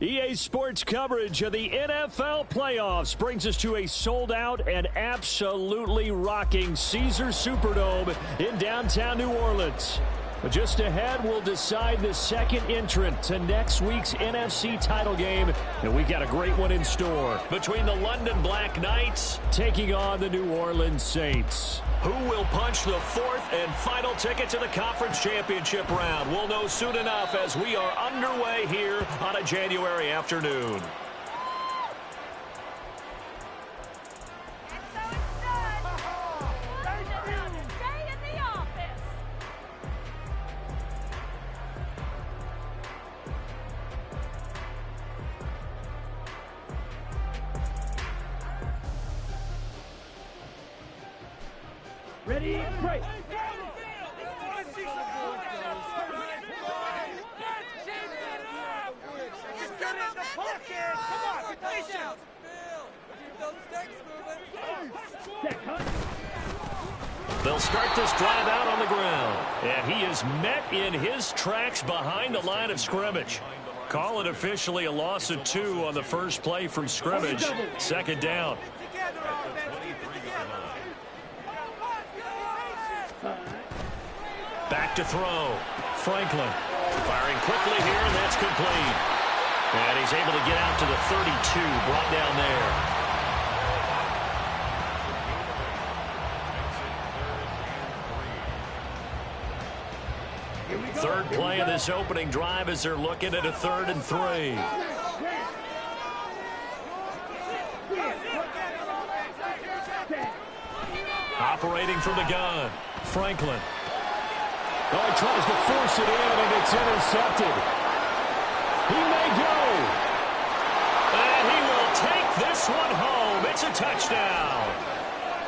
EA Sports coverage of the NFL playoffs brings us to a sold-out and absolutely rocking Caesars Superdome in downtown New Orleans. Just ahead, we'll decide the second entrant to next week's NFC title game, and we've got a great one in store between the London Black Knights taking on the New Orleans Saints. Who will punch the fourth and final ticket to the conference championship round? We'll know soon enough as we are underway here on a January afternoon. Ready, break. They'll start this drive out on the ground. And he is met in his tracks behind the line of scrimmage. Call it officially a loss of 2 on the first play from scrimmage. Second down. Back to throw. Franklin firing quickly here, and that's complete. And he's able to get out to the 32, brought down there. Third play of this opening drive as they're looking at a 3rd and 3. Operating from the gun, Franklin. Oh, he tries to force it in, and it's intercepted. He may go. And he will take this one home. It's a touchdown.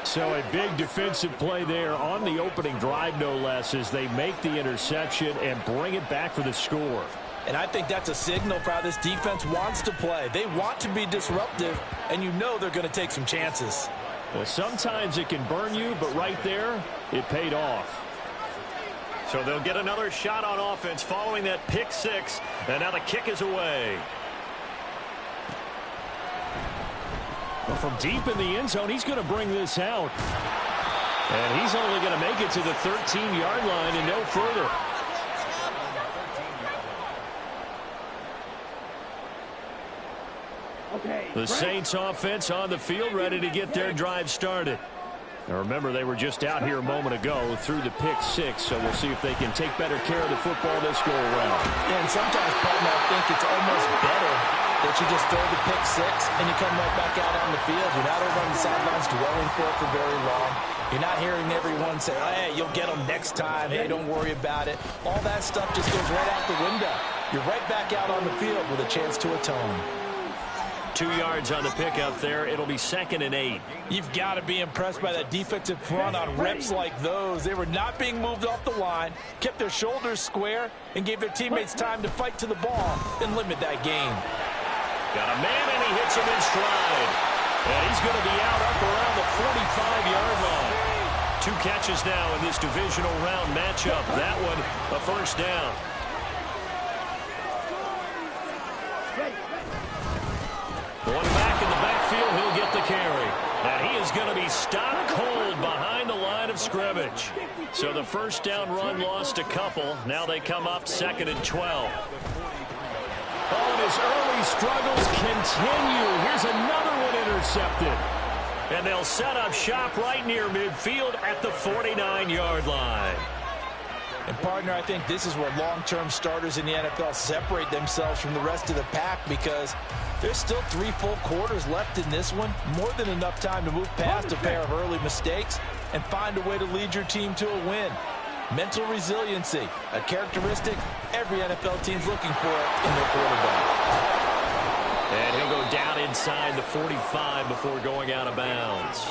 So a big defensive play there on the opening drive, no less, as they make the interception and bring it back for the score. And I think that's a signal for how this defense wants to play. They want to be disruptive, and you know they're going to take some chances. Well, sometimes it can burn you, but right there, it paid off. So they'll get another shot on offense following that pick 6, and now the kick is away. Well, from deep in the end zone, he's going to bring this out. And he's only going to make it to the 13-yard line and no further. The Saints offense on the field, ready to get their drive started. Now remember, they were just out here a moment ago through the pick 6, so we'll see if they can take better care of the football this go around. Yeah, and sometimes, partner, I think it's almost better that you just throw the pick 6 and you come right back out on the field. You're not over on the sidelines dwelling for it for very long. You're not hearing everyone say, hey, you'll get them next time. Hey, don't worry about it. All that stuff just goes right out the window. You're right back out on the field with a chance to atone. 2 yards on the pickup there. It'll be 2nd and 8. You've got to be impressed by that defensive front on reps like those. They were not being moved off the line, kept their shoulders square, and gave their teammates time to fight to the ball and limit that gain. Got a man, and he hits him in stride. And he's going to be out up around the 45-yard line. 2 catches now in this divisional round matchup. That one, a first down. One back in the backfield, he'll get the carry. And he is going to be stopped cold behind the line of scrimmage. So the first down run lost a couple. Now they come up 2nd and 12. Oh, and his early struggles continue. Here's another one intercepted. And they'll set up shop right near midfield at the 49-yard line. And, partner, I think this is where long-term starters in the NFL separate themselves from the rest of the pack, because there's still 3 full quarters left in this one. More than enough time to move past a pair of early mistakes and find a way to lead your team to a win. Mental resiliency, a characteristic every NFL team's looking for in their quarterback. And he'll go down inside the 45 before going out of bounds.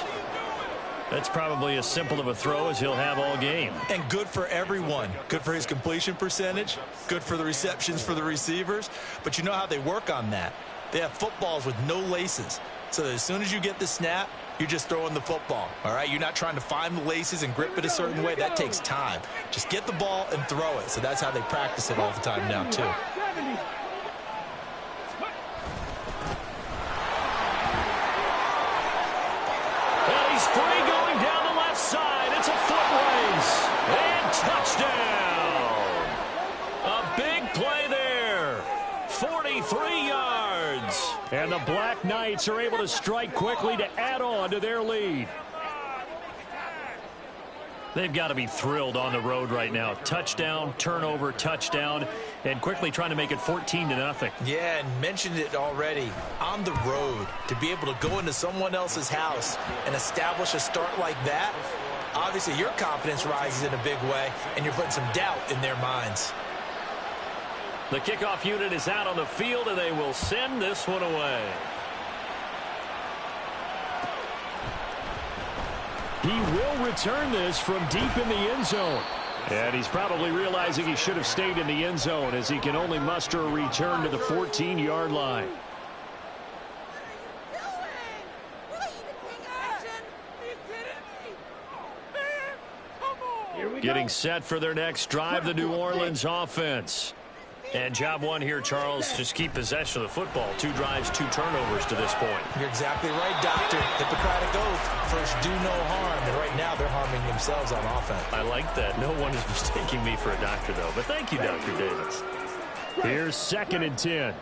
That's probably as simple of a throw as he'll have all game. And good for everyone. Good for his completion percentage. Good for the receptions for the receivers. But you know how they work on that. They have footballs with no laces. So that as soon as you get the snap, you're just throwing the football. All right? You're not trying to find the laces and grip it a certain way. That takes time. Just get the ball and throw it. So that's how they practice it all the time now, too. And he's free going down the left side. It's a foot race. And touchdown. A big play there. 43 yards. And the Black Knights are able to strike quickly to add on to their lead. They've got to be thrilled on the road right now. Touchdown, turnover, touchdown, and quickly trying to make it 14-0. Yeah, and mentioned it already. On the road, to be able to go into someone else's house and establish a start like that, obviously your confidence rises in a big way, and you're putting some doubt in their minds. The kickoff unit is out on the field, and they will send this one away. He will return this from deep in the end zone. And he's probably realizing he should have stayed in the end zone as he can only muster a return to the 14-yard line. Getting set for their next drive, the New Orleans offense. And job one here, Charles, just keep possession of the football. 2 drives, 2 turnovers to this point. You're exactly right, Doctor. Hippocratic oath. First, do no harm. And right now, they're harming themselves on offense. I like that. No one is mistaking me for a doctor, though. But thank you, Dr. Davis. Here's 2nd and 10.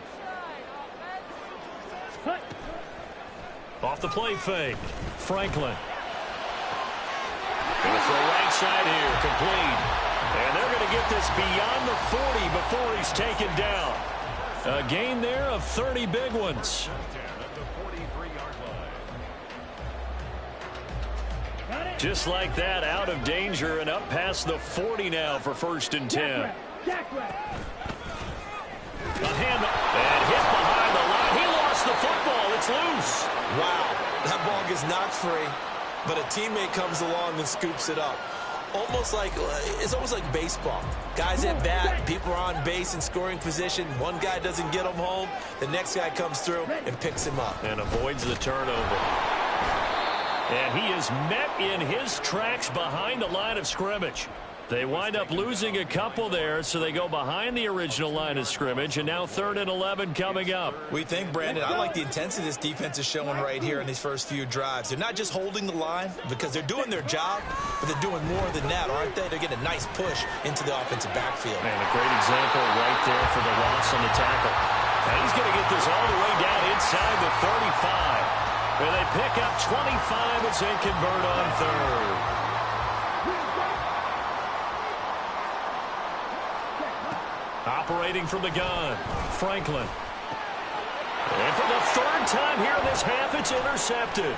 Off the play fake. Franklin. Going to throw right side here. Complete. And they're going to get this beyond the 40 before he's taken down. A gain there of 30 big ones. Just like that, out of danger and up past the 40 now for 1st and 10. A hand and hit behind the line. He lost the football. It's loose. Wow, that ball gets knocked free, but a teammate comes along and scoops it up. It's almost like baseball. Guys at bat, people are on base in scoring position. One guy doesn't get him home. The next guy comes through and picks him up. And avoids the turnover. And he is met in his tracks behind the line of scrimmage. They wind up losing a couple there, so they go behind the original line of scrimmage, and now 3rd and 11 coming up. We think, Brandon, I like the intensity this defense is showing right here in these first few drives. They're not just holding the line because they're doing their job, but they're doing more than that, aren't they? They're getting a nice push into the offensive backfield. And a great example right there for the loss on the tackle. And he's going to get this all the way down inside the 35. And they pick up 25 as they convert on 3rd. Operating from the gun, Franklin. And for the 3rd time here in this half, it's intercepted.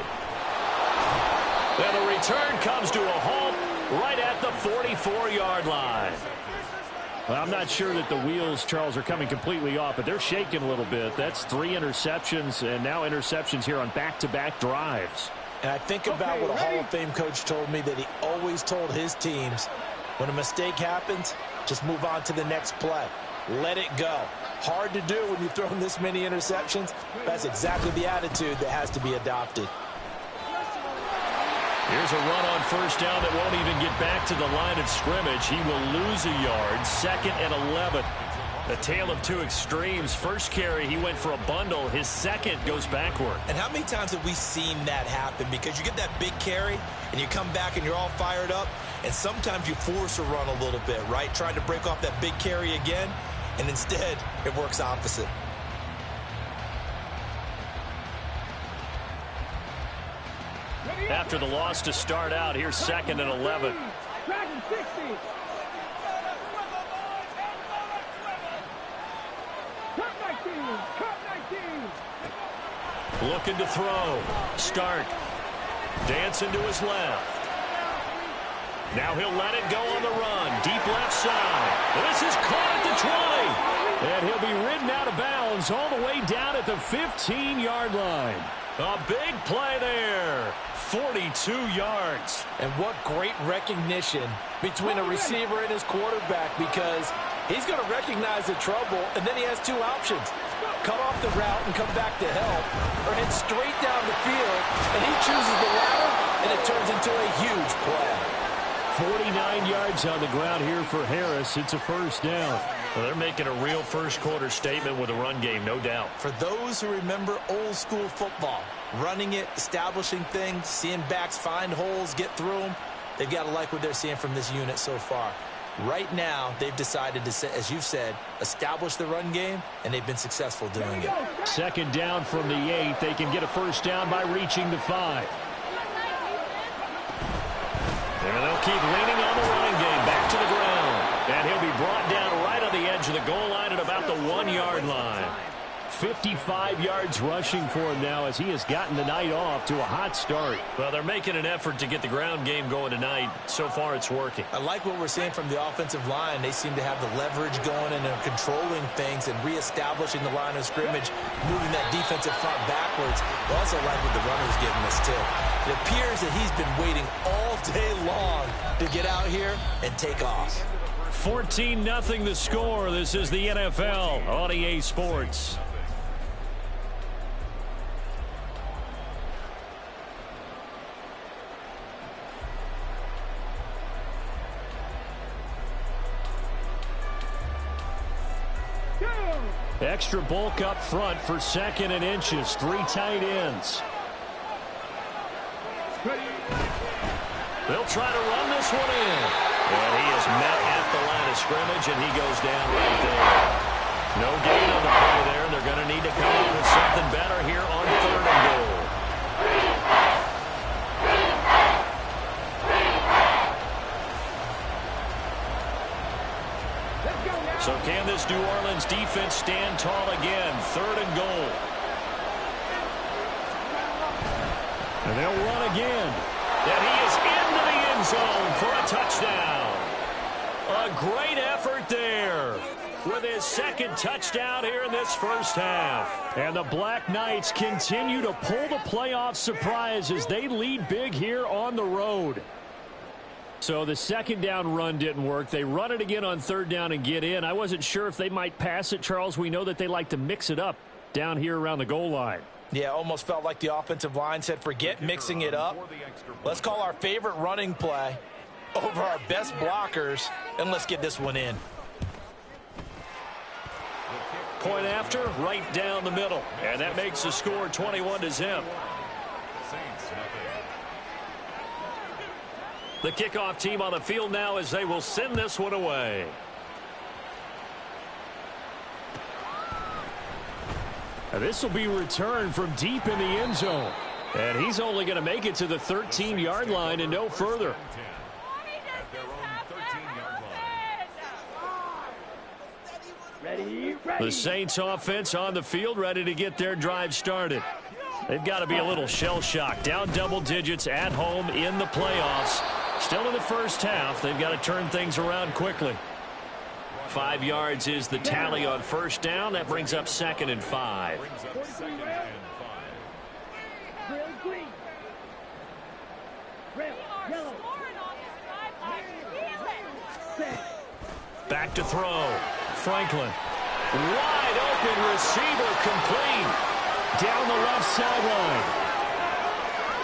And the return comes to a halt right at the 44-yard line. Well, I'm not sure that the wheels, Charles, are coming completely off, but they're shaking a little bit. That's 3 interceptions, and now interceptions here on back-to-back drives. And I think about what a Hall of Fame coach told me, that he always told his teams, when a mistake happens, just move on to the next play. Let it go. Hard to do when you've thrown this many interceptions. That's exactly the attitude that has to be adopted. Here's a run on 1st down that won't even get back to the line of scrimmage. He will lose a yard. 2nd and 11. A tale of 2 extremes. First carry, he went for a bundle. His second goes backward. And how many times have we seen that happen? Because you get that big carry, and you come back and you're all fired up, and sometimes you force a run a little bit, right? Trying to break off that big carry again, and instead it works opposite. After the loss to start out, here's 2nd and 11. Looking to throw. Stark. Dancing to his left. Now he'll let it go on the run. Deep left side. This is caught at the 20. And he'll be ridden out of bounds all the way down at the 15-yard line. A big play there. 42 yards. And what great recognition between a receiver and his quarterback, because he's going to recognize the trouble, and then he has 2 options. Cut off the route and come back to help, or head straight down the field, and he chooses the latter, and it turns into a huge play. 49 yards on the ground here for Harris. It's a 1st down. Well, they're making a real first-quarter statement with a run game, no doubt. For those who remember old-school football, running it, establishing things, seeing backs find holes, get through them, they've got to like what they're seeing from this unit so far. Right now, they've decided to, as you've said, establish the run game, and they've been successful doing it. Second down from the 8. They can get a first down by reaching the 5. And they'll keep leaning on the running game. Back to the ground. And he'll be brought down right on the edge of the goal line at about the 1-yard line. 55 yards rushing for him now as he has gotten the night off to a hot start. Well, they're making an effort to get the ground game going tonight. So far, it's working. I like what we're seeing from the offensive line. They seem to have the leverage going and they're controlling things and reestablishing the line of scrimmage, moving that defensive front backwards. I also like what the runner's giving us, too. It appears that he's been waiting all day long to get out here and take off. 14-0 the score. This is the NFL on EA Sports. Extra bulk up front for 2nd and inches. 3 tight ends. They'll try to run this one in. And he is met at the line of scrimmage, and he goes down right there. No gain on the play there. They're going to need to come up with something better here on 3rd and goal. So can this New Orleans defense stand tall again? 3rd and goal. And they'll run again. And he is into the end zone for a touchdown. A great effort there with his 2nd touchdown here in this first half. And the Black Knights continue to pull the playoff surprise as they lead big here on the road. So the 2nd down run didn't work. They run it again on 3rd down and get in. I wasn't sure if they might pass it, Charles. We know that they like to mix it up down here around the goal line. Yeah, almost felt like the offensive line said, forget mixing it up. Let's call our favorite running play over our best blockers, and let's get this one in. Point after, right down the middle. And that makes the score 21-0. The kickoff team on the field now as they will send this one away. And this will be returned from deep in the end zone. And he's only going to make it to the 13-yard line and no further. The Saints offense on the field ready to get their drive started. They've got to be a little shell-shocked. Down double digits at home in the playoffs. Still in the first half. They've got to turn things around quickly. 5 yards is the tally on 1st down. That brings up 2nd and 5. Back to throw. Franklin. Wide open receiver complete. Down the left sideline.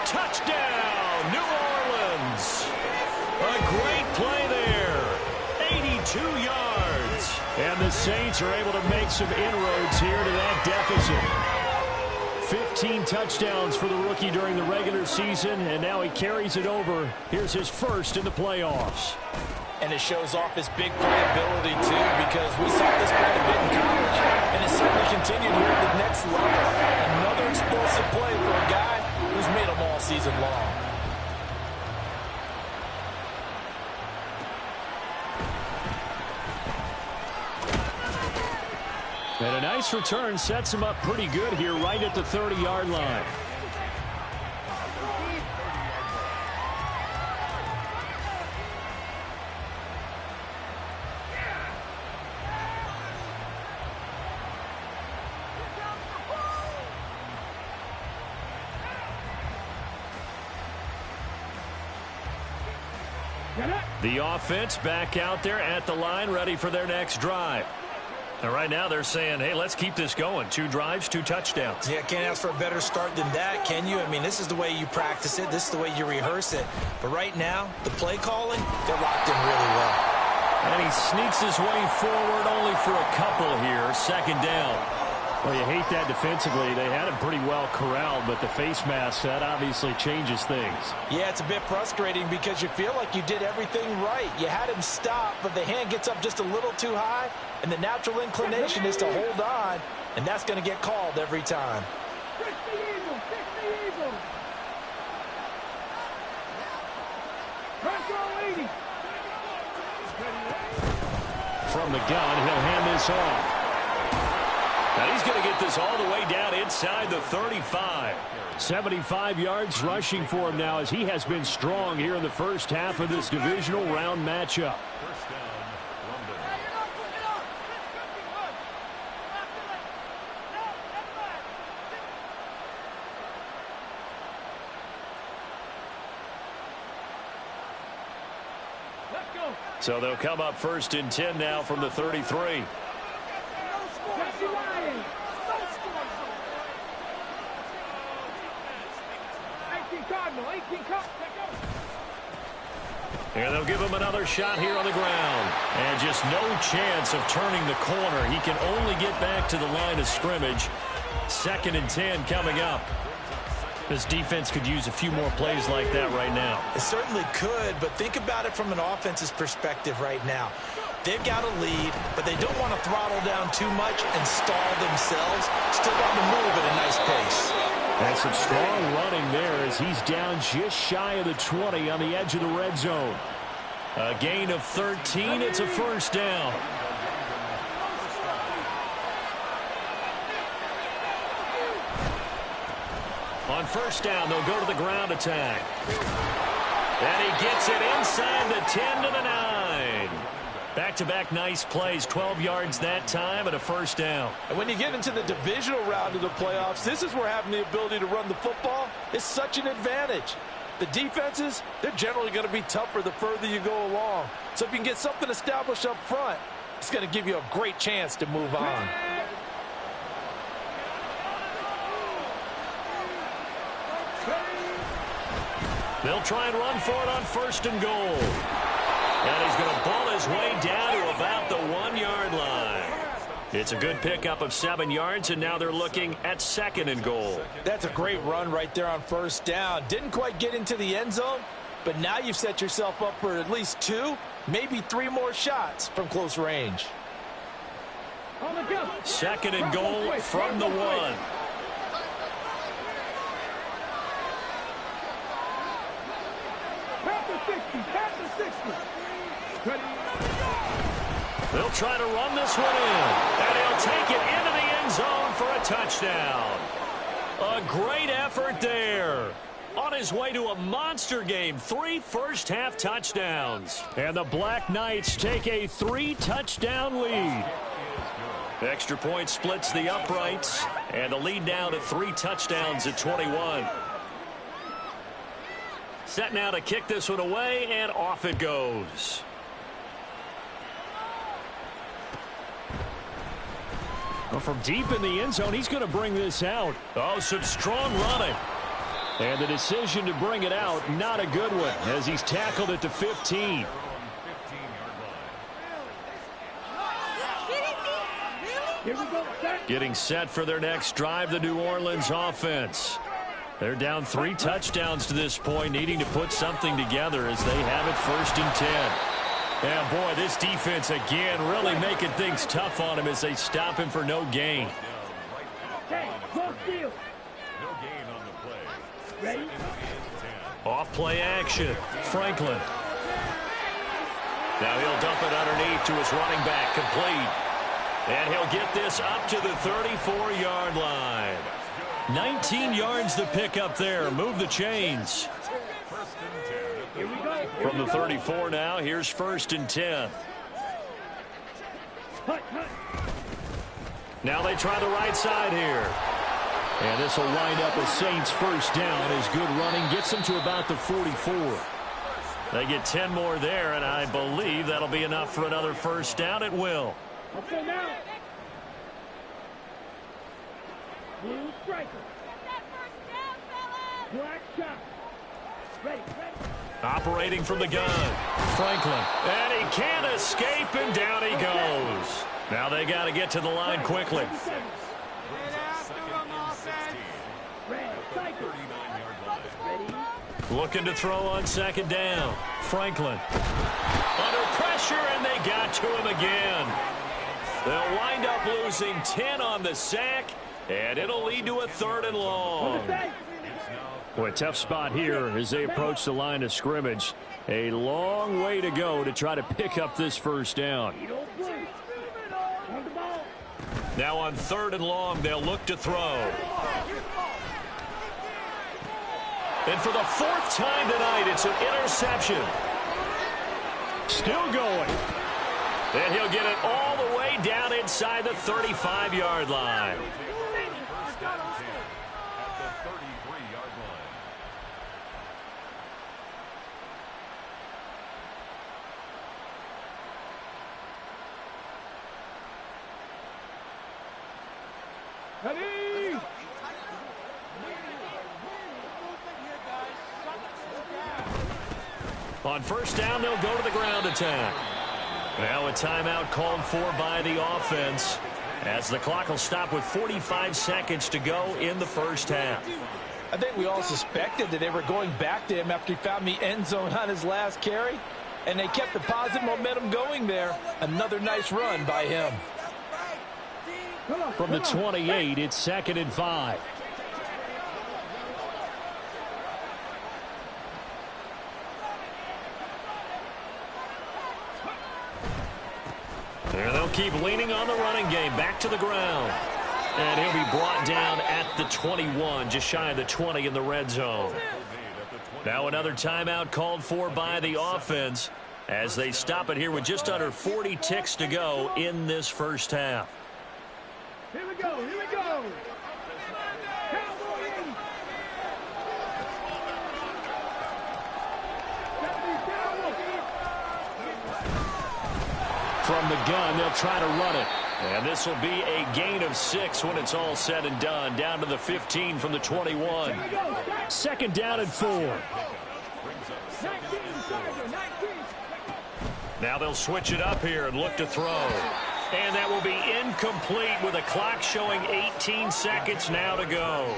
Touchdown, New Orleans. A great play there. 82 yards. And the Saints are able to make some inroads here to that deficit. 15 touchdowns for the rookie during the regular season, and now he carries it over. Here's his first in the playoffs. And it shows off his big playability, too, because we saw this quite a bit in college, and it's certainly continued here at the next level. Another explosive play for a guy who's made them all season long. And a nice return sets him up pretty good here right at the 30-yard line. The offense back out there at the line, ready for their next drive. And right now they're saying, hey, let's keep this going. 2 drives, 2 touchdowns. Yeah, can't ask for a better start than that, can you? I mean, this is the way you practice it. This is the way you rehearse it. But right now, the play calling, they're locked in really well. And he sneaks his way forward only for a couple here. Second down. Well, you hate that defensively. They had him pretty well corralled, but the face mask, that obviously changes things. Yeah, it's a bit frustrating because you feel like you did everything right. You had him stop, but the hand gets up just a little too high, and the natural inclination is to hold on, and that's going to get called every time. From the gun, he'll hand this off. Now he's going to get this all the way down inside the 35. 75 yards rushing for him now as he has been strong here in the first half of this divisional round matchup. So they'll come up first and 10 now from the 33. And they'll give him another shot here on the ground. And just no chance of turning the corner. He can only get back to the line of scrimmage. Second and 10 coming up. This defense could use a few more plays like that right now. It certainly could, but think about it from an offense's perspective right now. They've got a lead, but they don't want to throttle down too much and stall themselves. Still want to move at a nice pace. And some strong running there as he's down just shy of the 20 on the edge of the red zone. A gain of 13. It's a first down. On first down, they'll go to the ground attack. And he gets it inside the 10 to the 9. Back-to-back nice plays, 12 yards that time and a first down. And when you get into the divisional round of the playoffs, this is where having the ability to run the football is such an advantage. The defenses, they're generally going to be tougher the further you go along. So if you can get something established up front, it's going to give you a great chance to move on. They'll try and run for it on first and goal. And he's going to ball his way down to about the 1-yard line. It's a good pickup of 7 yards, and now they're looking at second and goal. That's a great run right there on first down. Didn't quite get into the end zone, but now you've set yourself up for at least 2, maybe 3 more shots from close range. Second and goal from the 1. They'll try to run this one in, and he'll take it into the end zone for a touchdown. A great effort there. On his way to a monster game, 3 first-half touchdowns. And the Black Knights take a 3-touchdown lead. Extra point splits the uprights, and the lead now to 3 touchdowns at 21. Set now to kick this one away, and off it goes. Well, from deep in the end zone, he's going to bring this out. Oh, some strong running. And the decision to bring it out, not a good one, as he's tackled at the 15. Getting set for their next drive, the New Orleans offense. They're down 3 touchdowns to this point, needing to put something together as they have it first and 10. Yeah, boy, this defense again really making things tough on him as they stop him for no gain. Off play action. Franklin. Now he'll dump it underneath to his running back, complete. And he'll get this up to the 34-yard line. 19 yards to pick up there. Move the chains. From the 34 now, here's first and 10. Now they try the right side here. And this will wind up a Saints first down as good running gets them to about the 44. They get 10 more there, and I believe that'll be enough for another first down. It will. Okay, now. Blue striker. Black shot. Ready, ready. Operating from the gun, Franklin. And he can't escape, and down he goes. Now they got to get to the line quickly. Looking to throw on second down. Franklin. Under pressure, and they got to him again. They'll wind up losing 10 on the sack, and it'll lead to a 3rd and long. Boy, tough spot here as they approach the line of scrimmage. A long way to go to try to pick up this first down. Now on 3rd and long, they'll look to throw. And for the 4th time tonight, it's an interception. Still going. And he'll get it all the way down inside the 35-yard line. Ready? On first down, they'll go to the ground attack. Now a timeout called for by the offense as the clock will stop with 45 seconds to go in the first half. I think we all suspected that they were going back to him after he found the end zone on his last carry, and they kept the positive momentum going there. Another nice run by him. From the 28, it's 2nd and 5. And they'll keep leaning on the running game. Back to the ground. And he'll be brought down at the 21, just shy of the 20 in the red zone. Now another timeout called for by the offense as they stop it here with just under 40 ticks to go in this first half. Here we go, here we go. Cowboys. From the gun, they'll try to run it. And this will be a gain of 6 when it's all said and done. Down to the 15 from the 21. 2nd down and 4. Now they'll switch it up here and look to throw. And that will be incomplete with a clock showing 18 seconds now to go.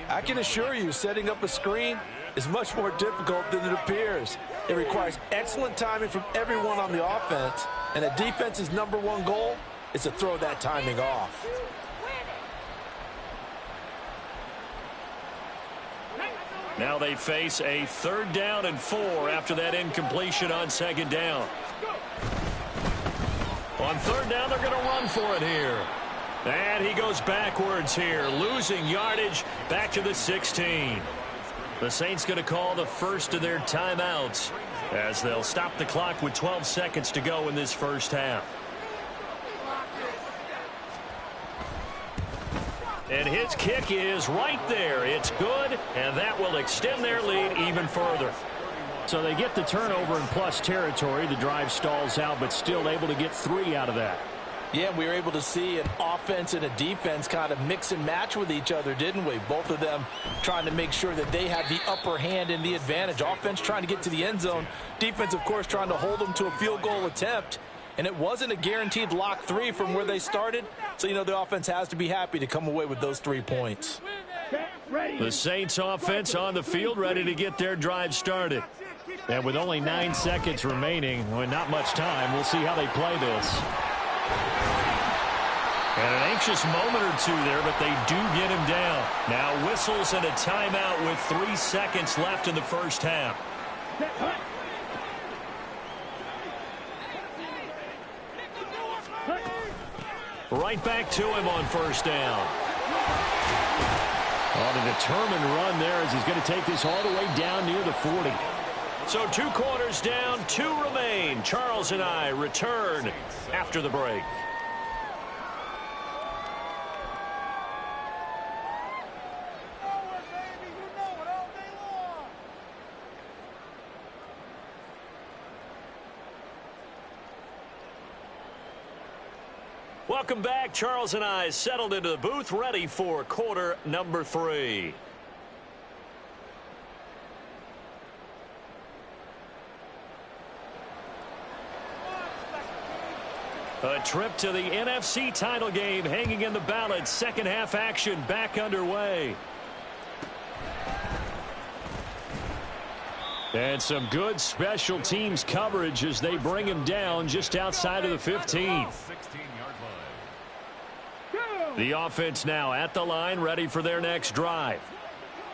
I can assure you, setting up a screen is much more difficult than it appears. It requires excellent timing from everyone on the offense, and the defense's #1 goal is to throw that timing off. Now they face a 3rd down and 4 after that incompletion on 2nd down. On 3rd down, they're going to run for it here. And he goes backwards here, losing yardage back to the 16. The Saints going to call the first of their timeouts as they'll stop the clock with 12 seconds to go in this first half. And his kick is right there. It's good, and that will extend their lead even further. So they get the turnover in plus territory. The drive stalls out, but still able to get 3 out of that. Yeah, we were able to see an offense and a defense kind of mix and match with each other, didn't we? Both of them trying to make sure that they had the upper hand and the advantage. Offense trying to get to the end zone. Defense, of course, trying to hold them to a field goal attempt. And it wasn't a guaranteed lock 3 from where they started. So, you know, the offense has to be happy to come away with those 3 points. The Saints offense on the field ready to get their drive started. And with only 9 seconds remaining, with not much time, we'll see how they play this. And an anxious moment or two there, but they do get him down. Now whistles and a timeout with 3 seconds left in the first half. Right back to him on first down. On a determined run there as he's going to take this all the way down near the 40. So 2 quarters down, 2 remain. Charles and I return after the break. Welcome back. Charles and I settled into the booth, ready for quarter number 3. A trip to the NFC title game hanging in the balance. Second half action back underway. And some good special teams coverage as they bring him down just outside of the 15. The offense now at the line, ready for their next drive.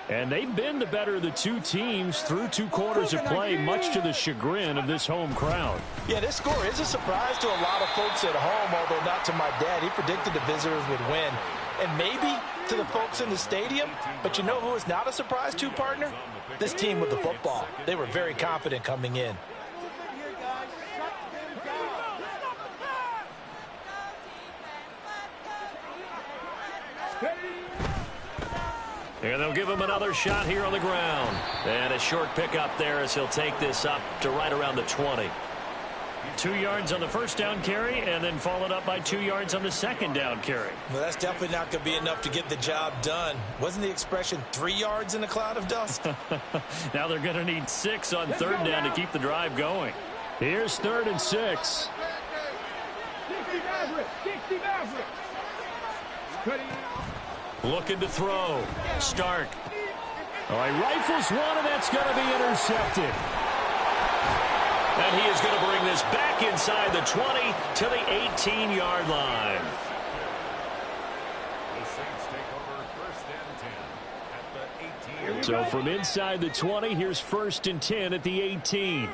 And they've been the better of the two teams through 2 quarters of play, much to the chagrin of this home crowd. Yeah, this score is a surprise to a lot of folks at home, although not to my dad. He predicted the visitors would win. And maybe to the folks in the stadium. But you know who is not a surprise to, partner? This team with the football. They were very confident coming in. And they'll give him another shot here on the ground. And a short pickup there as he'll take this up to right around the 20. 2 yards on the first down carry, and then followed up by 2 yards on the second down carry. Well, that's definitely not going to be enough to get the job done. Wasn't the expression 3 yards in a cloud of dust? Now they're going to need 6 on third down to keep the drive going. Here's 3rd and 6. 60 Looking to throw. Stark. All right, rifles one, and that's going to be intercepted. And he is going to bring this back inside the 20 to the 18-yard line. So from inside the 20, here's 1st and 10 at the 18.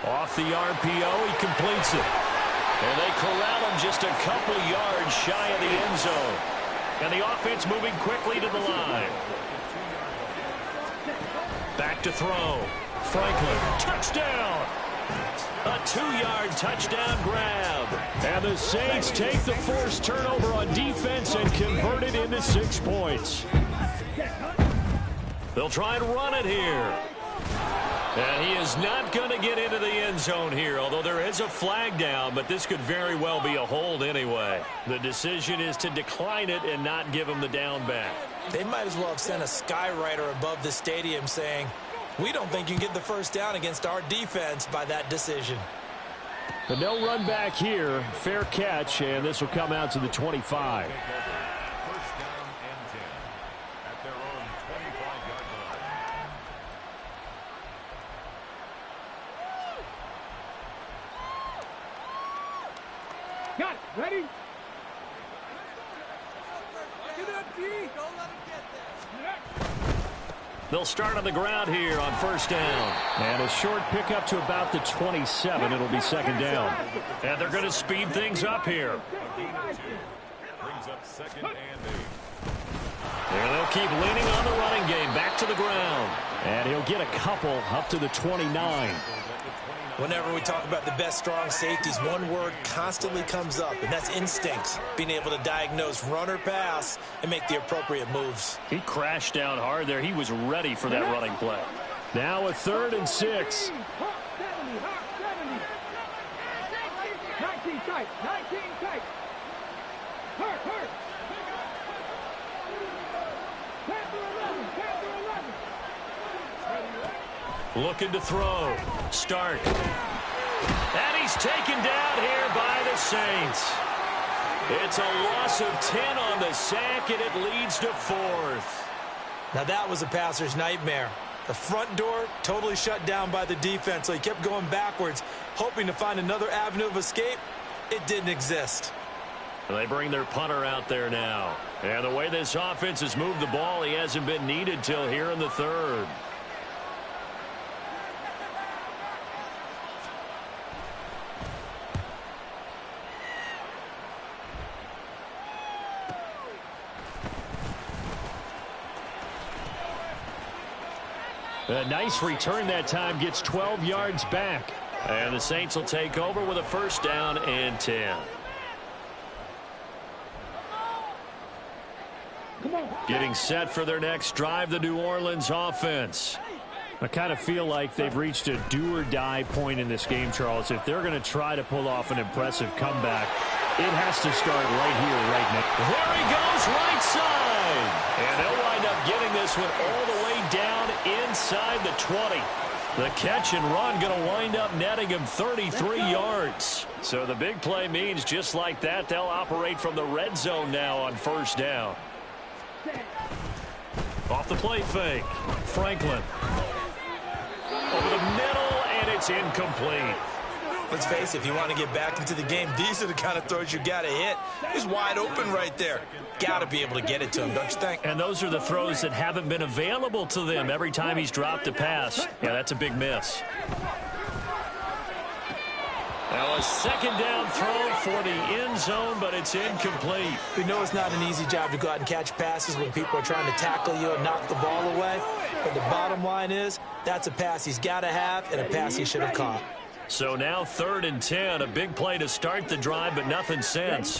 Off the RPO, he completes it. And they corral him just a couple yards shy of the end zone. And the offense moving quickly to the line. Back to throw. Franklin, touchdown. A 2-yard touchdown grab. And the Saints take the forced turnover on defense and convert it into 6 points. They'll try and run it here. And he is not going to get into the end zone here, although there is a flag down, but this could very well be a hold anyway. The decision is to decline it and not give him the down back. They might as well have sent a skywriter above the stadium saying, we don't think you can get the first down against our defense by that decision. But no run back here. Fair catch, and this will come out to the 25. Got it. Ready? They'll start on the ground here on 1st down. And a short pickup to about the 27. It'll be 2nd down. And they're going to speed things up here. Brings up 2nd and 8. And they'll keep leaning on the running game. Back to the ground. And he'll get a couple up to the 29. Whenever we talk about the best strong safeties, one word constantly comes up, and that's instinct. Being able to diagnose run or pass and make the appropriate moves. He crashed down hard there. He was ready for that running play. Now a 3rd and 6. 19 tight. 19 tight. Hurt. Looking to throw. Stark. And he's taken down here by the Saints. It's a loss of 10 on the sack, and it leads to 4th. Now that was a passer's nightmare. The front door totally shut down by the defense, so he kept going backwards, hoping to find another avenue of escape. It didn't exist. They bring their punter out there now. And the way this offense has moved the ball, he hasn't been needed till here in the 3rd. A nice return that time, gets 12 yards back. And the Saints will take over with a 1st down and 10. Getting set for their next drive, the New Orleans offense. I kind of feel like they've reached a do-or-die point in this game, Charles. If they're going to try to pull off an impressive comeback, it has to start right here, right now. There he goes, right side. And they'll wind up getting this one all the way down inside the 20. The catch and run going to wind up netting him 33 yards. So the big play means just like that, they'll operate from the red zone now on first down. Off the play fake. Franklin. Over the middle, and it's incomplete. Let's face it, if you want to get back into the game, these are the kind of throws you got to hit. He's wide open right there. Got to be able to get it to him, don't you think? And those are the throws that haven't been available to them every time he's dropped a pass. Yeah, that's a big miss. Now a second down throw for the end zone, but it's incomplete. We know it's not an easy job to go out and catch passes when people are trying to tackle you and knock the ball away. But the bottom line is, that's a pass he's got to have and a pass he should have caught. So now 3rd and 10, a big play to start the drive, but nothing since.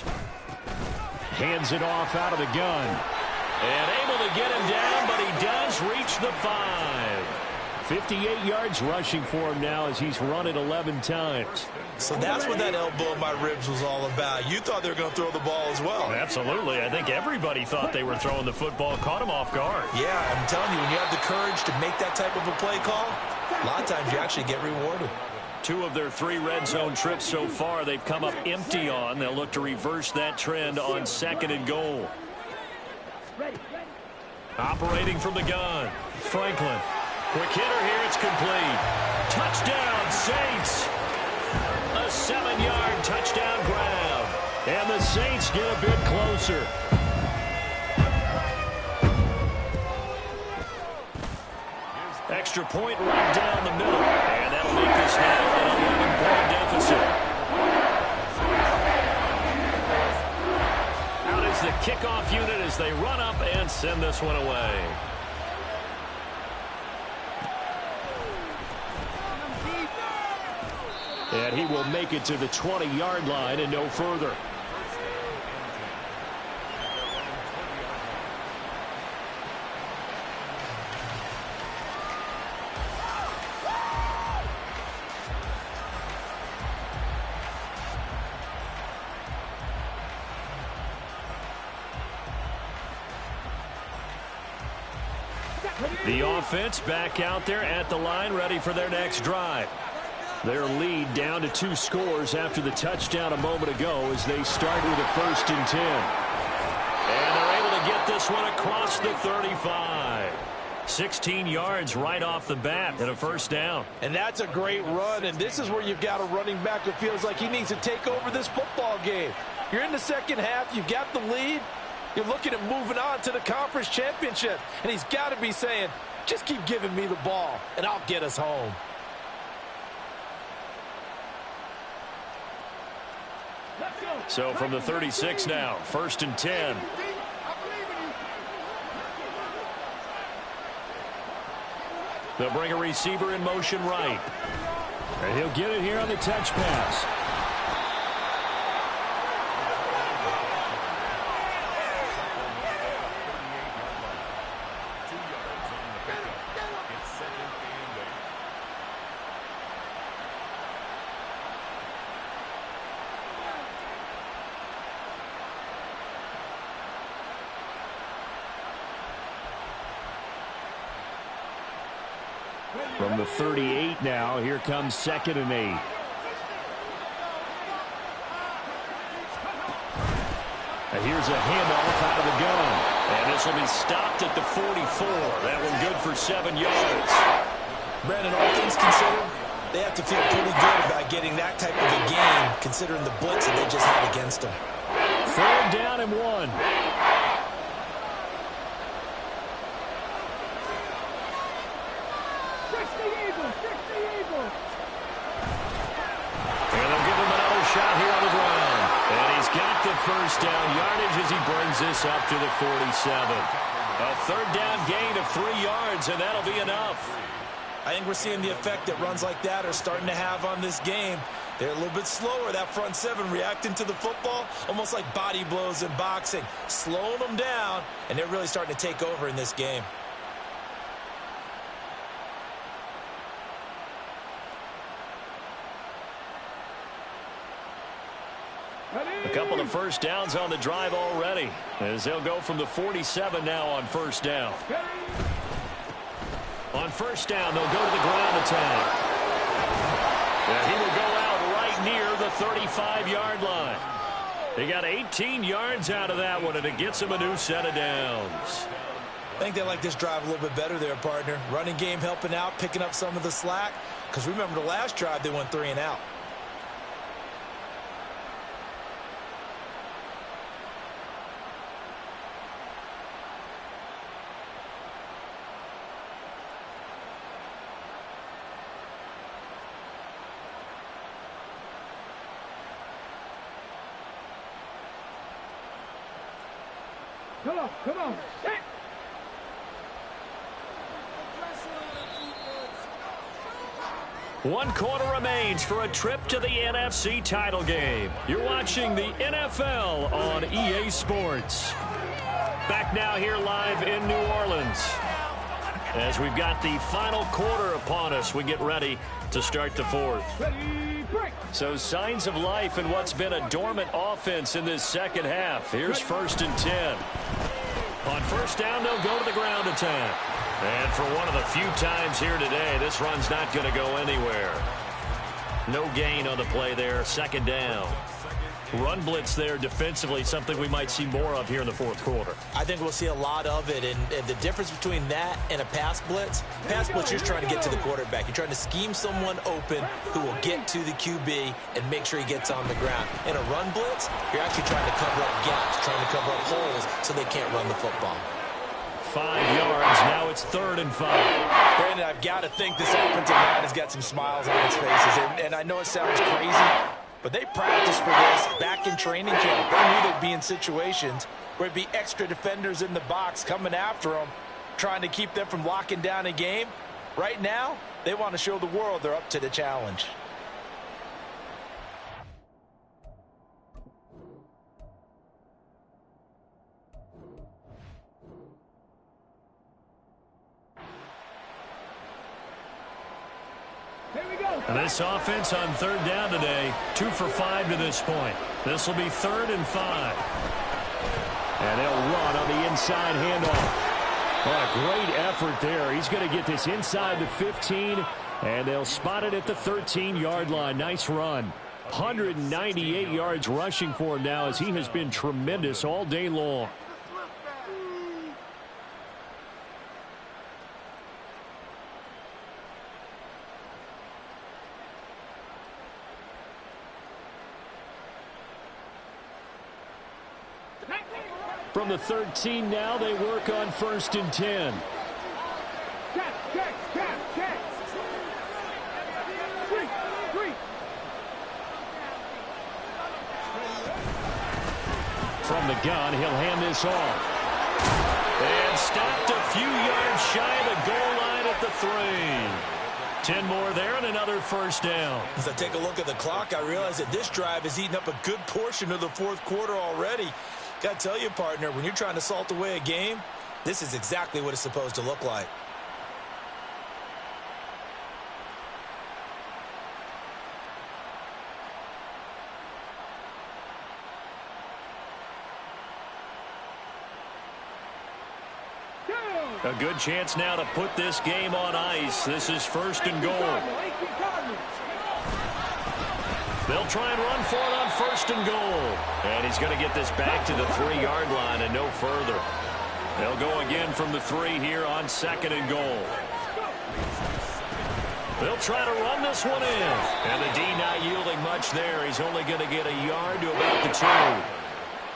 Hands it off out of the gun. And able to get him down, but he does reach the 5. 58 yards rushing for him now as he's run it 11 times. So that's what that elbow in my ribs was all about. You thought they were going to throw the ball as well. Absolutely. I think everybody thought they were throwing the football, caught him off guard. Yeah, I'm telling you, when you have the courage to make that type of a play call, a lot of times you actually get rewarded. 2 of their 3 red zone trips so far they've come up empty on. They'll look to reverse that trend on 2nd and goal. Operating from the gun. Franklin. Quick hitter here. It's complete. Touchdown, Saints. A 7-yard touchdown grab. And the Saints get a bit closer. Extra point right down the middle. And that'll make this now an 11-point deficit. Out is the kickoff unit as they run up and send this one away. And he will make it to the 20-yard line and no further. The offense back out there at the line, ready for their next drive. Their lead down to 2 scores after the touchdown a moment ago as they start with a 1st and 10. And they're able to get this one across the 35. 16 yards right off the bat and a 1st down. And that's a great run, and this is where you've got a running back who feels like he needs to take over this football game. You're in the second half, you've got the lead. You're looking at moving on to the conference championship, and he's got to be saying, just keep giving me the ball, and I'll get us home. So from the 36 now, 1st and 10. They'll bring a receiver in motion right. And he'll get it here on the touch pass. From the 38 now, here comes 2nd and 8. And here's a handoff out of the gun. And this will be stopped at the 44. That one good for 7 yards. Brandon, all things considered, they have to feel pretty good about getting that type of a game, considering the blitz that they just had against them. 3rd down and 1. Shot here on the ground. And he's got the 1st down yardage as he brings this up to the 47. A 3rd down gain of 3 yards, and that'll be enough. I think we're seeing the effect that runs like that are starting to have on this game. They're a little bit slower, that front 7, reacting to the football, almost like body blows in boxing, slowing them down, and they're really starting to take over in this game. A couple of 1st downs on the drive already as they'll go from the 47 now on 1st down. On first down, they'll go to the ground attack. And he will go out right near the 35-yard line. He got 18 yards out of that one, and it gets him a new set of downs. I think they like this drive a little bit better there, partner. Running game helping out, picking up some of the slack. Because remember the last drive, they went 3 and out. Come on. Set. One quarter remains for a trip to the NFC title game. You're watching the NFL on EA Sports. Back now here live in New Orleans. As we've got the final quarter upon us, we get ready to start the fourth. Ready, break. So signs of life in what's been a dormant offense in this second half. Here's 1st and 10. On first down, they'll go to the ground attack. And for one of the few times here today, this run's not going to go anywhere. No gain on the play there. 2nd down. Run blitz there defensively, something we might see more of here in the fourth quarter. I think we'll see a lot of it, and the difference between that and a pass blitz, you're trying to get to the quarterback. You're trying to scheme someone open who will get to the QB and make sure he gets on the ground. In a run blitz, you're actually trying to cover up gaps, trying to cover up holes so they can't run the football. 5 yards. Now it's 3rd and 5. Brandon, I've got to think this offensive line has got some smiles on its faces, and I know it sounds crazy, but they practiced for this back in training camp. They knew they'd be in situations where it'd be extra defenders in the box coming after them, trying to keep them from locking down a game. Right now, they want to show the world they're up to the challenge. This offense on 3rd down today, 2 for 5 to this point. This will be 3rd and 5. And they'll run on the inside handoff. What a great effort there. He's going to get this inside the 15, and they'll spot it at the 13-yard line. Nice run. 198 yards rushing for him now, as he has been tremendous all day long. From the 13 now, they work on 1st and 10. Check. 3. From the gun, he'll hand this off. And stopped a few yards shy of the goal line at the 3. 10 more there and another 1st down. As I take a look at the clock, I realize that this drive has eaten up a good portion of the fourth quarter already. Got to tell you, partner, when you're trying to salt away a game, this is exactly what it's supposed to look like. A good chance now to put this game on ice. This is 1st and goal. They'll try and run for it on 1st and goal. And he's going to get this back to the 3-yard line and no further. They'll go again from the 3 here on 2nd and goal. They'll try to run this one in. And the D not yielding much there. He's only going to get a yard to about the 2.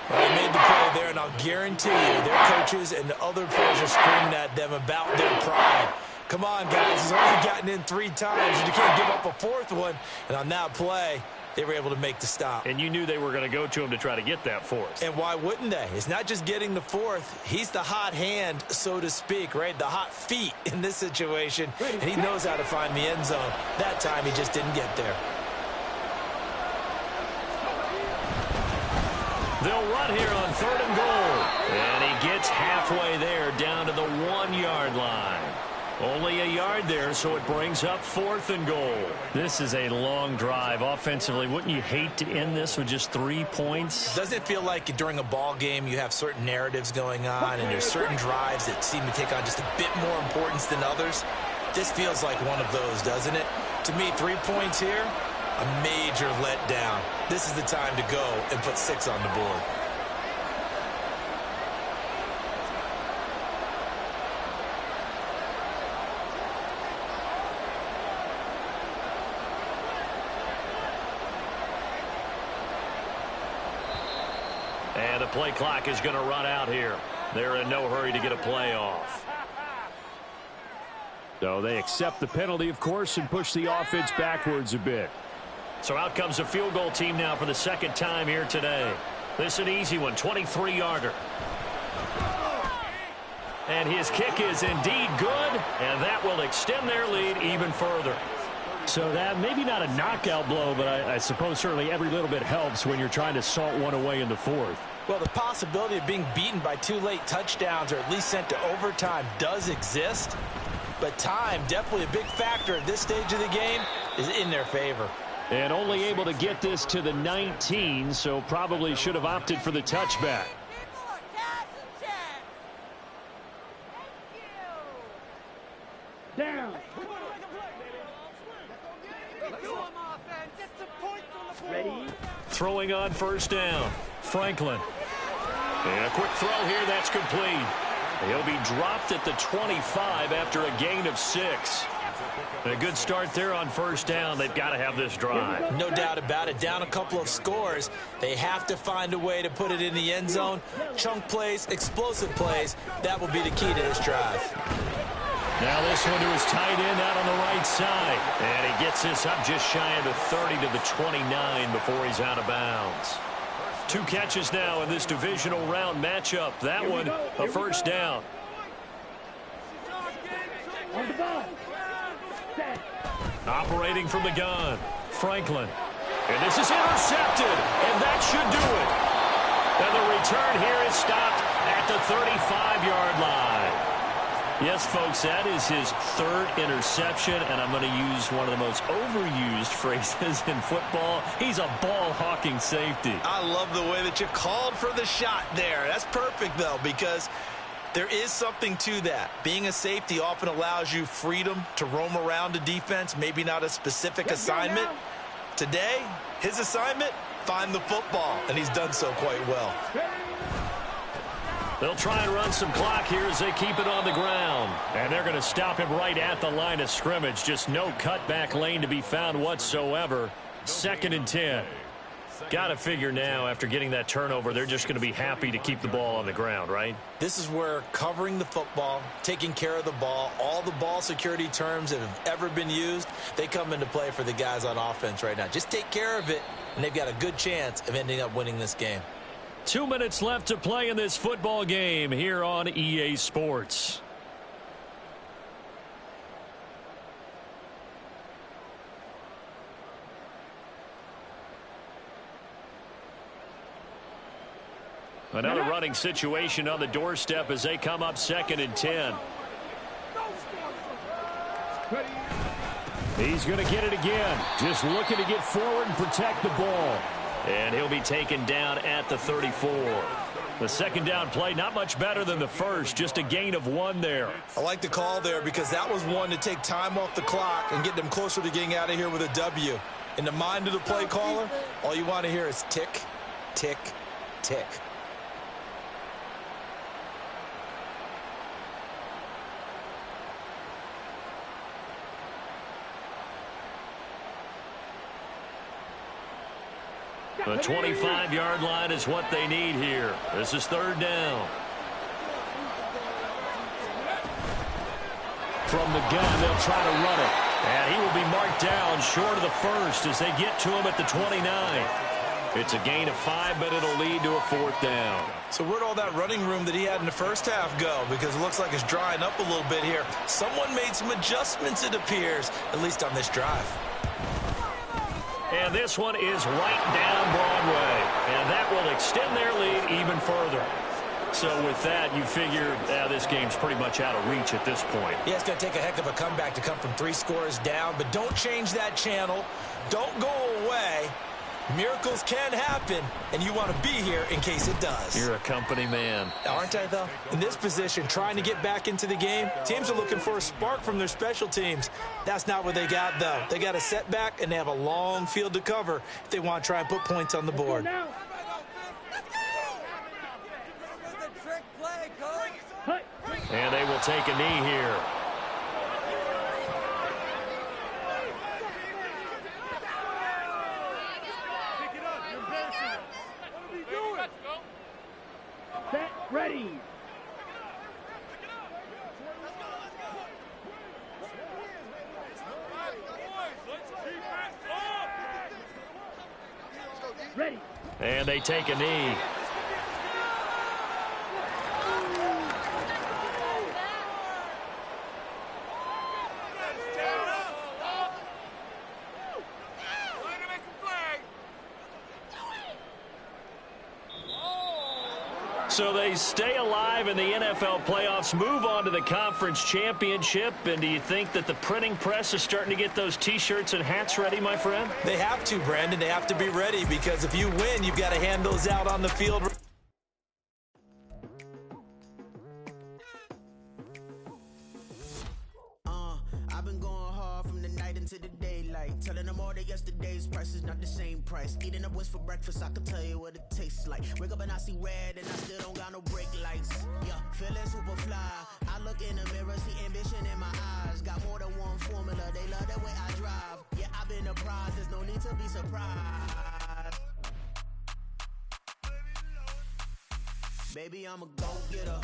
Well, they made the play there, and I'll guarantee you their coaches and the other players are screaming at them about their pride. Come on, guys. He's only gotten in 3 times, and you can't give up a 4th one. And on that play, they were able to make the stop. And you knew they were going to go to him to try to get that 4th. And why wouldn't they? It's not just getting the 4th. He's the hot hand, so to speak, right? The hot feet in this situation. And he knows how to find the end zone. That time, he just didn't get there. They'll run here on 3rd and goal. And he gets halfway there down to the 1-yard line. Only a yard there, so it brings up 4th and goal. This is a long drive offensively. Wouldn't you hate to end this with just 3 points? Doesn't it feel like during a ball game you have certain narratives going on and there's certain drives that seem to take on just a bit more importance than others? This feels like one of those, doesn't it? To me, 3 points here, a major letdown. This is the time to go and put 6 on the board. And the play clock is going to run out here. They're in no hurry to get a play off. So they accept the penalty, of course, and push the offense backwards a bit. So out comes a field goal team now for the second time here today. This is an easy one, 23-yarder. And his kick is indeed good, and that will extend their lead even further. So that maybe not a knockout blow, but I suppose certainly every little bit helps when you're trying to salt one away in the fourth. Well, the possibility of being beaten by 2 late touchdowns or at least sent to overtime does exist. But time, definitely a big factor at this stage of the game, is in their favor. And only able to get this to the 19, so probably should have opted for the touchback. Down. Ready? Throwing on first down. Franklin. And a quick throw here, that's complete. He'll be dropped at the 25 after a gain of 6. A good start there on first down. They've got to have this drive. No doubt about it. Down a couple of scores. They have to find a way to put it in the end zone. Chunk plays, explosive plays. That will be the key to this drive. Now this one to his tight end out on the right side. And he gets this up just shy of the 30 to the 29 before he's out of bounds. 2 catches now in this divisional round matchup. That one, a first down. On the ball. Set. Operating from the gun, Franklin. And this is intercepted, and that should do it. And the return here is stopped at the 35-yard line. Yes, folks, that is his 3rd interception, and I'm going to use one of the most overused phrases in football. He's a ball-hawking safety. I love the way that you called for the shot there. That's perfect, though, because there is something to that. Being a safety often allows you freedom to roam around a defense, maybe not a specific assignment. Today, his assignment, find the football, and he's done so quite well. They'll try and run some clock here as they keep it on the ground. And they're going to stop him right at the line of scrimmage. Just no cutback lane to be found whatsoever. 2nd and 10. Got to figure now, after getting that turnover, they're just going to be happy to keep the ball on the ground, right? This is where covering the football, taking care of the ball, all the ball security terms that have ever been used, they come into play for the guys on offense right now. Just take care of it, and they've got a good chance of ending up winning this game. 2 minutes left to play in this football game here on EA Sports. Another running situation on the doorstep as they come up 2nd and 10. He's going to get it again. Just looking to get forward and protect the ball. And he'll be taken down at the 34. The 2nd down play, not much better than the first, just a gain of 1 there. I like the call there because that was one to take time off the clock and get them closer to getting out of here with a W. In the mind of the play caller, all you want to hear is tick, tick, tick. The 25-yard line is what they need here. This is 3rd down. From the gun, they'll try to run it. And he will be marked down short of the first as they get to him at the 29. It's a gain of 5, but it'll lead to a 4th down. So where'd all that running room that he had in the first half go? Because it looks like it's drying up a little bit here. Someone made some adjustments, it appears, at least on this drive. And this one is right down Broadway. And that will extend their lead even further. So with that, you figure this game's pretty much out of reach at this point. Yeah, it's going to take a heck of a comeback to come from 3 scores down. But don't change that channel. Don't go away. Miracles can happen, and you want to be here in case it does. You're a company man. Aren't I, though? In this position, trying to get back into the game, teams are looking for a spark from their special teams. That's not what they got, though. They got a setback, and they have a long field to cover if they want to try and put points on the board. And they will take a knee here. Set, ready. Ready. And they take a knee. So they stay alive in the NFL playoffs, move on to the conference championship. And do you think that the printing press is starting to get those T-shirts and hats ready, my friend? They have to, Brandon. They have to be ready because if you win, you've got to hand those out on the field. I've been going hard from the night into the daylight, telling them all that yesterday's price is not the same price. Eating up what's for breakfast, I can tell you what it tastes like. Wake up and I see red and I still don't got no brake lights. Yeah, feeling super fly. I look in the mirror, see ambition in my eyes. Got more than one formula, they love the way I drive. Yeah, I've been a prize, there's no need to be surprised. Baby, I'm a go-getter.